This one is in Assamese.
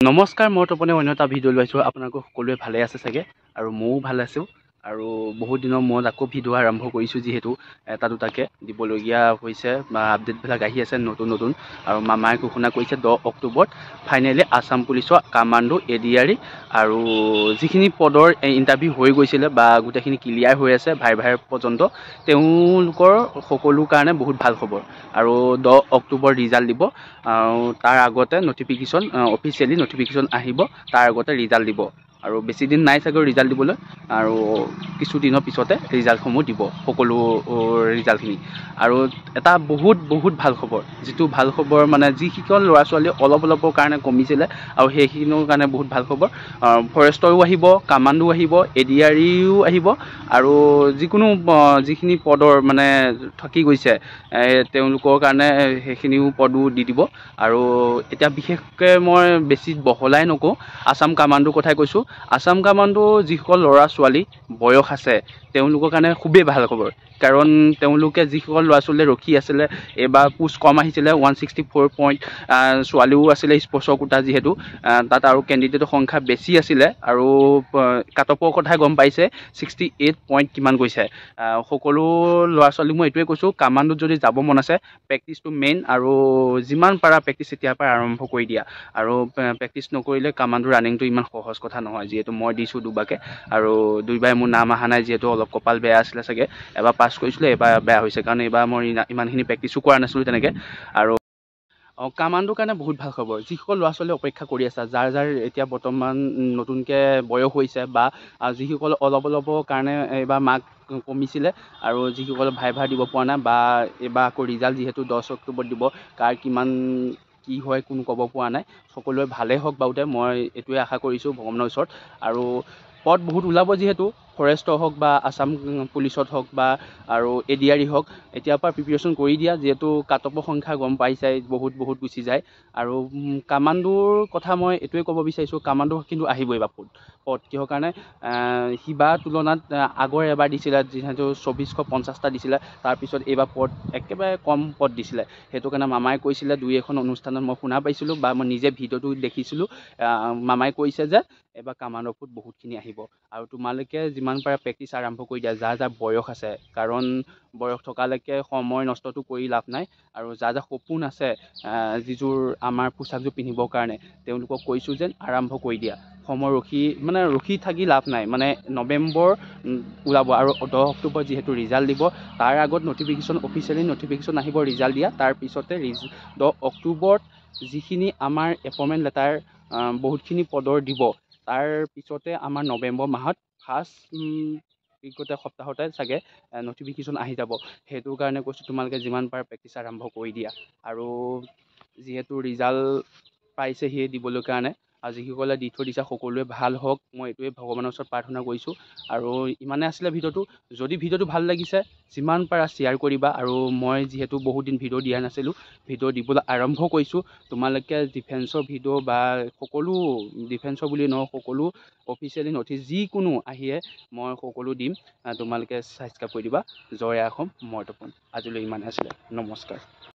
নমস্কাৰ, মই তপনে অন্য এটা ভিডিঅ' লৈছোঁ। আপোনালোক সকলোৱে ভালে আছে চাগে, আৰু ময়ো ভাল আছোঁ। আৰু বহুত দিনৰ মূৰত আকৌ ভিডিঅ' আৰম্ভ কৰিছোঁ, যিহেতু এটা দুটাকৈ দিবলগীয়া হৈছে বা আপডেটবিলাক আহি আছে নতুন নতুন। আৰু মামাই ঘোষণা কৰিছে 10 অক্টোবৰত ফাইনেলি আছাম পুলিচৰ কামাণ্ডো ADRE আৰু যিখিনি পদৰ ইণ্টাৰভিউ হৈ গৈছিলে বা গোটেইখিনি ক্লিয়াৰ হৈ আছে ভাই পৰ্যন্ত, তেওঁলোকৰ সকলোৰ কাৰণে বহুত ভাল খবৰ। আৰু 10 অক্টোবৰ ৰিজাল্ট দিব, আৰু তাৰ আগতে নটিফিকেশ্যন অফিচিয়েলি নটিফিকেশ্যন আহিব, তাৰ আগতে ৰিজাল্ট দিব। আৰু বেছি দিন নাই চাগৈ ৰিজাল্ট দিবলৈ, আৰু কিছুদিনৰ পিছতে ৰিজাল্টসমূহ দিব, সকলো ৰিজাল্টখিনি। আৰু এটা বহুত ভাল খবৰ, যিটো ভাল খবৰ মানে যিসকল ল'ৰা ছোৱালী অলপৰ কাৰণে কমিছিলে, আৰু সেইখিনিৰ কাৰণে বহুত ভাল খবৰ। ফৰেষ্টৰো আহিব, কামাণ্ডো আহিব, ADREও আহিব, আৰু যিখিনি পদৰ মানে থাকি গৈছে তেওঁলোকৰ কাৰণে সেইখিনিও পদো দি দিব। আৰু এতিয়া বিশেষকৈ মই বেছি বহলাই নকওঁ, আছাম কামাণ্ডোৰ কথাই কৈছোঁ। আছাম কামাণ্ডো যিসকল ল'ৰা ছোৱালী বয়স আছে তেওঁলোকৰ কাৰণে খুবেই ভাল খবৰ। কাৰণ তেওঁলোকে যিসকল ল'ৰা ছোৱালীয়ে ৰখি আছিলে, এইবাৰ পোষ্ট কম আহিছিলে 164 পইণ্ট, ছোৱালীও আছিলে স্পৰ্টছৰ কোটা, যিহেতু তাত আৰু কেণ্ডিডেটৰ সংখ্যা বেছি আছিলে। আৰু কাট অফৰ কথাই গম পাইছে, 68 পইণ্ট কিমান গৈছে। সকলো ল'ৰা ছোৱালী মই এইটোৱে কৈছোঁ, কামাণ্ডোত যদি যাব মন আছে, প্ৰেক্টিচটো মেইন, আৰু যিমান পাৰা প্ৰেক্টিচ এতিয়াৰ পৰা আৰম্ভ কৰি দিয়া। আৰু প্ৰেক্টিচ নকৰিলে কামাণ্ডো ৰানিংটো ইমান সহজ কথা নহয়, যিহেতু মই দিছোঁ দুবাৰকৈ, আৰু দুইবাৰে মোৰ নাম অহা নাই, যিহেতু অলপ কপাল বেয়া আছিলে চাগে। এবাৰ পাছ কৰিছিলোঁ, এবাৰ বেয়া হৈছে, কাৰণ এইবাৰ মই ইমানখিনি প্ৰেক্টিচো কৰা নাছিলোঁ তেনেকৈ। আৰু কামাণ্ডোৰ কাৰণে বহুত ভাল খবৰ। যিসকল ল'ৰা ছোৱালী অপেক্ষা কৰি আছে, যাৰ এতিয়া বৰ্তমান নতুনকৈ বয়স হৈছে, বা যিসকল অলপৰ কাৰণে এইবাৰ মাৰ্ক কমিছিলে, আৰু যিসকলে ভাইভা দিব পৰা নাই, বা এইবাৰ আকৌ ৰিজাল্ট যিহেতু 10 অক্টোবৰত দিব, কাৰ কিমান কি হয় কোনো ক'ব পৰা নাই। সকলোৱে ভালেই হওক বাৰুতে, মই এইটোৱে আশা কৰিছোঁ ভগৱানৰ ওচৰত। আৰু পদ বহুত ওলাব, যিহেতু ফৰেষ্টৰ হওক বা আছাম পুলিচত হওক বা আৰু ADRE হওক, এতিয়াৰ পৰা প্ৰিপেৰেশ্যন কৰি দিয়া, যিহেতু কাট অফৰ সংখ্যা গম পাইছাই, বহুত গুচি যায়। আৰু কামাণ্ডোৰ কথা মই এইটোৱে ক'ব বিচাৰিছোঁ, কামাণ্ডো কিন্তু আহিবই এইবাৰ পদ, কিহৰ কাৰণে সিবাৰ তুলনাত আগৰ এবাৰ দিছিলে, যিহেতু 2450টা দিছিলে, তাৰপিছত এইবাৰ পদ একেবাৰে কম পদ দিছিলে। সেইটো কাৰণে মামাই কৈছিলে, দুই এখন অনুষ্ঠানত মই শুনা পাইছিলোঁ, বা মই নিজে ভিডিঅ'টো দেখিছিলোঁ, মামাই কৈছে যে এইবাৰ কামাণ্ডো পদ বহুতখিনি আহিব। আৰু তোমালোকে যিমান পাৰা প্ৰেক্টিচ আৰম্ভ কৰি দিয়া, যাৰ বয়স আছে, কাৰণ বয়স থকালৈকে সময় নষ্টটো কৰি লাভ নাই। আৰু যাৰ সপোন আছে যিযোৰ আমাৰ পোচাকযোৰ পিন্ধিবৰ কাৰণে, তেওঁলোকক কৈছোঁ যেন আৰম্ভ কৰি দিয়া। সময় ৰখি থাকি লাভ নাই, মানে নৱেম্বৰ ওলাব, আৰু 10 অক্টোবৰ যিহেতু ৰিজাল্ট দিব, তাৰ আগত অফিচিয়েলি নটিফিকেশ্যন আহিব ৰিজাল্ট দিয়া, তাৰপিছতে 10 অক্টোবৰত যিখিনি আমাৰ এপইণ্টমেণ্ট লেটাৰ বহুতখিনি পদৰ দিব, তাৰ পিছতে আমাৰ নৱেম্বৰ মাহত ফাৰ্ষ্ট সপ্তাহতে চাগে নটিফিকেশ্যন আহি যাব। সেইটো কাৰণে কৈছোঁ, তোমালোকে যিমান পাৰা প্ৰেক্টিচ আৰম্ভ কৰি দিয়া। আৰু যিহেতু ৰিজাল্ট পাইছেহি দিবলৈ কাৰণে, আৰু যিসকলে দি থৈ দিছে সকলোৱে ভাল হওক, মই এইটোৱে ভগৱানৰ ওচৰত প্ৰাৰ্থনা কৰিছোঁ। আৰু ইমানে আছিলে ভিডিঅ'টো। যদি ভিডিঅ'টো ভাল লাগিছে, যিমান পাৰা শ্বেয়াৰ কৰিবা। আৰু মই যিহেতু বহুত দিন ভিডিঅ' দিয়া নাছিলোঁ, ভিডিঅ' দিবলৈ আৰম্ভ কৰিছোঁ। তোমালোকে ডিফেন্সৰ ভিডিঅ' বা সকলো ডিফেন্সৰ বুলি নহয়, সকলো অফিচিয়েলি নটিচ যিকোনো আহিয়ে মই সকলো দিম, তোমালোকে ছাবস্ক্ৰাইব কৰি দিবা। জয় আই অসম, মই তপন। আজিলৈ ইমানে আছিলে, নমস্কাৰ।